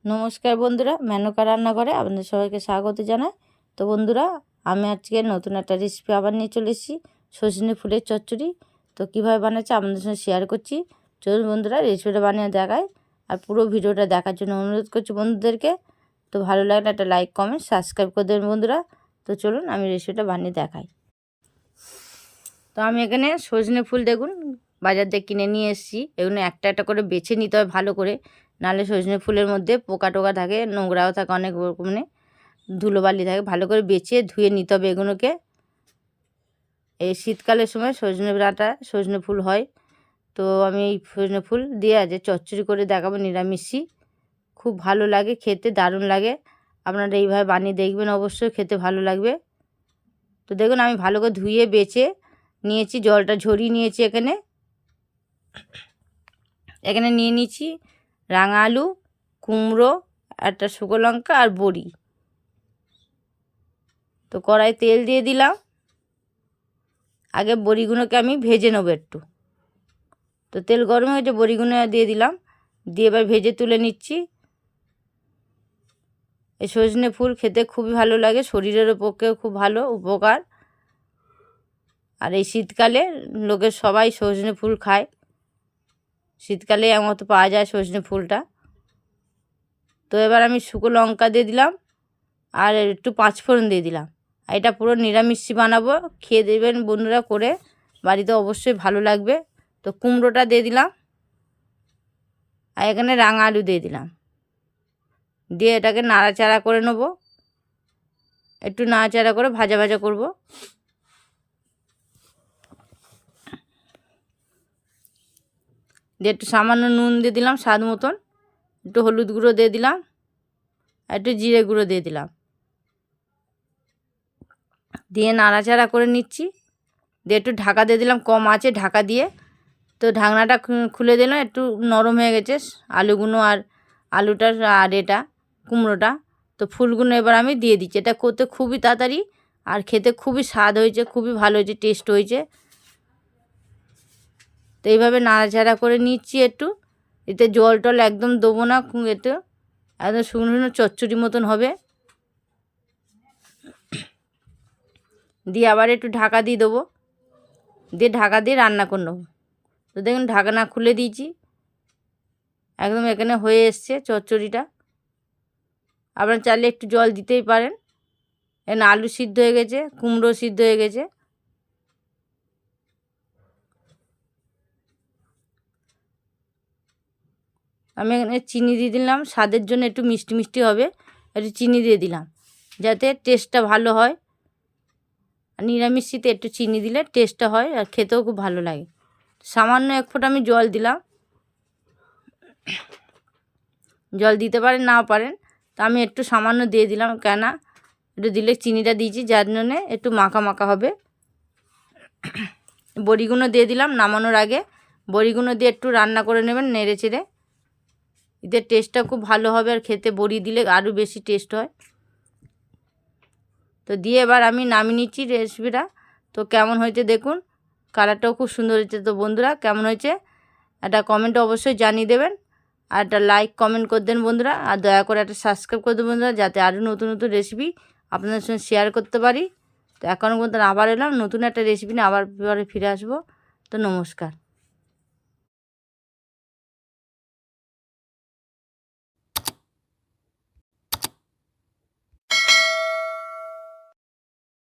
নমস্কার বন্ধুরা, মেনকা রান্নাঘরে আপনাদের সবাইকে স্বাগত জানাই। তো বন্ধুরা, আমি আজকে নতুন একটা রেসিপি আবার নিয়ে চলে এসেছি, সজনে ফুলের চচ্চড়ি। তো কীভাবে বানাচ্ছি আপনাদের সঙ্গে শেয়ার করছি। চলুন বন্ধুরা, রেসিপিটা বানিয়ে দেখাই। আর পুরো ভিডিওটা দেখার জন্য অনুরোধ করছি বন্ধুদেরকে। তো ভালো লাগলে একটা লাইক, কমেন্ট, সাবস্ক্রাইব করে দেবেন বন্ধুরা। তো চলুন আমি রেসিপিটা বানিয়ে দেখাই। তো আমি এখানে সজনে ফুল দেখুন বাজার থেকে কিনে নিয়ে এসেছি। এগুলো একটা একটা করে বেছে নিতে হয় ভালো করে, নাহলে সজনে ফুলের মধ্যে পোকা টোকা থাকে, নোংরাও থাকে, অনেক রকম ধুলোবালি থাকে। ভালো করে বেছে ধুয়ে নিতে হবে এগুলোকে। এই শীতকালের সময় সজনে ফুল হয়। তো আমি এই সজনে ফুল দিয়ে আজ চচ্চড়ি করে দেখাবো, নিরামিষি। খুব ভালো লাগে খেতে, দারুণ লাগে। আপনারা এইভাবে বানিয়ে দেখবেন, অবশ্যই খেতে ভালো লাগবে। তো দেখুন আমি ভালো করে ধুয়ে বেছে নিয়েছি, জলটা ঝরিয়ে নিয়েছি। এখানে নিয়ে নিচ্ছি রাঙা আলু, কুমড়ো, একটা শুকনো লঙ্কা আর বড়ি। তো কড়াই তেল দিয়ে দিলাম। আগে বড়িগুলোকে আমি ভেজে নেবো একটু। তো তেল গরম হয়েছে, বড়িগুলো দিয়ে দিলাম, দিয়ে এবার ভেজে তুলে নিচ্ছি। এই সজনে ফুল খেতে খুবই ভালো লাগে, শরীরের পক্ষেও খুব ভালো উপকার। আর এই শীতকালে লোকের সবাই সজনে ফুল খায়। শীতকালে এমন তো পাওয়া যায় সজনে ফুলটা। তো এবার আমি শুকনো লঙ্কা দিয়ে দিলাম আর একটু পাঁচফোড়ন দিয়ে দিলাম। এটা পুরো নিরামিষি বানাবো, খেয়ে দেবেন বন্ধুরা করে, বাড়িতে অবশ্যই ভালো লাগবে। তো কুমড়োটা দিয়ে দিলাম আর এখানে রাঙা আলু দিয়ে দিলাম, দিয়ে এটাকে নাড়াচাড়া করে নেব। একটু নাড়াচাড়া করে ভাজা ভাজা করব। দিয়ে একটু সামান্য নুন দিয়ে দিলাম স্বাদ মতন, একটু হলুদ গুঁড়ো দিয়ে দিলাম, একটু জিরে গুঁড়ো দিয়ে দিলাম, দিয়ে নাড়াচাড়া করে নিচ্ছি। দিয়ে একটু ঢাকা দিয়ে দিলাম, কম আঁচে ঢাকা দিয়ে। তো ঢাকনাটা খুলে দিলাম, একটু নরম হয়ে গেছে আলুগুলো আর আলুটা আর এটা কুমড়োটা। তো ফুলগুলো এবার আমি দিয়ে দিচ্ছি। এটা করতে খুবই তাড়াতাড়ি আর খেতে খুবই স্বাদ হয়েছে, খুবই ভালো হয়েছে, টেস্ট হয়েছে। তো এইভাবে নাড়াচাড়া করে নিচ্ছি একটু। এতে জল টল একদম দেবো না, এতে একদম শুকনো শুকনো চচ্চড়ি মতন হবে। দিয়ে আবার একটু ঢাকা দিয়ে দেবো, দিয়ে ঢাকা দিয়ে রান্না করে নেবো। তো দেখুন ঢাকনা খুলে দিয়েছি, একদম এখানে হয়ে এসছে চচ্চড়িটা। আপনারা চাইলে একটু জল দিতেই পারেন। এখানে আলু সিদ্ধ হয়ে গেছে, কুমড়ো সিদ্ধ হয়ে গেছে। আমি এখানে চিনি দিয়ে দিলাম, স্বাদের জন্য একটু মিষ্টি মিষ্টি হবে, একটু চিনি দিয়ে দিলাম যাতে টেস্টটা ভালো হয়। আর নিরামিষিতে একটু চিনি দিলে টেস্টটা হয় আর খেতেও খুব ভালো লাগে। সামান্য এক ফোঁটা আমি জল দিলাম, জল দিতে পারেন নাও পারেন, তো আমি একটু সামান্য দিয়ে দিলাম, কেন একটু দিলে চিনিটা দিয়েছি যার জন্যে একটু মাখা মাখা হবে। বড়িগুলো দিয়ে দিলাম নামানোর আগে, বড়িগুলো দিয়ে একটু রান্না করে নেবেন নেড়ে চেড়ে, এতে টেস্টটা খুব ভালো হবে আর খেতে বড়ি দিলে আরও বেশি টেস্ট হয়। তো দিয়ে এবার আমি নামিয়ে নিচ্ছি রেসিপিটা। তো কেমন হয়েছে দেখুন, কালারটাও খুব সুন্দর হয়েছে। তো বন্ধুরা কেমন হয়েছে একটা কমেন্টে অবশ্যই জানিয়ে দেবেন, আর একটা লাইক কমেন্ট করে দেন বন্ধুরা, আর দয়া করে একটা সাবস্ক্রাইব করে দেবেন বন্ধুরা, যাতে আরও নতুন নতুন রেসিপি আপনাদের সঙ্গে শেয়ার করতে পারি। তো এখন পর্যন্ত আবার এলাম নতুন একটা রেসিপি নিয়ে, আবার ফিরে আসবো। তো নমস্কার।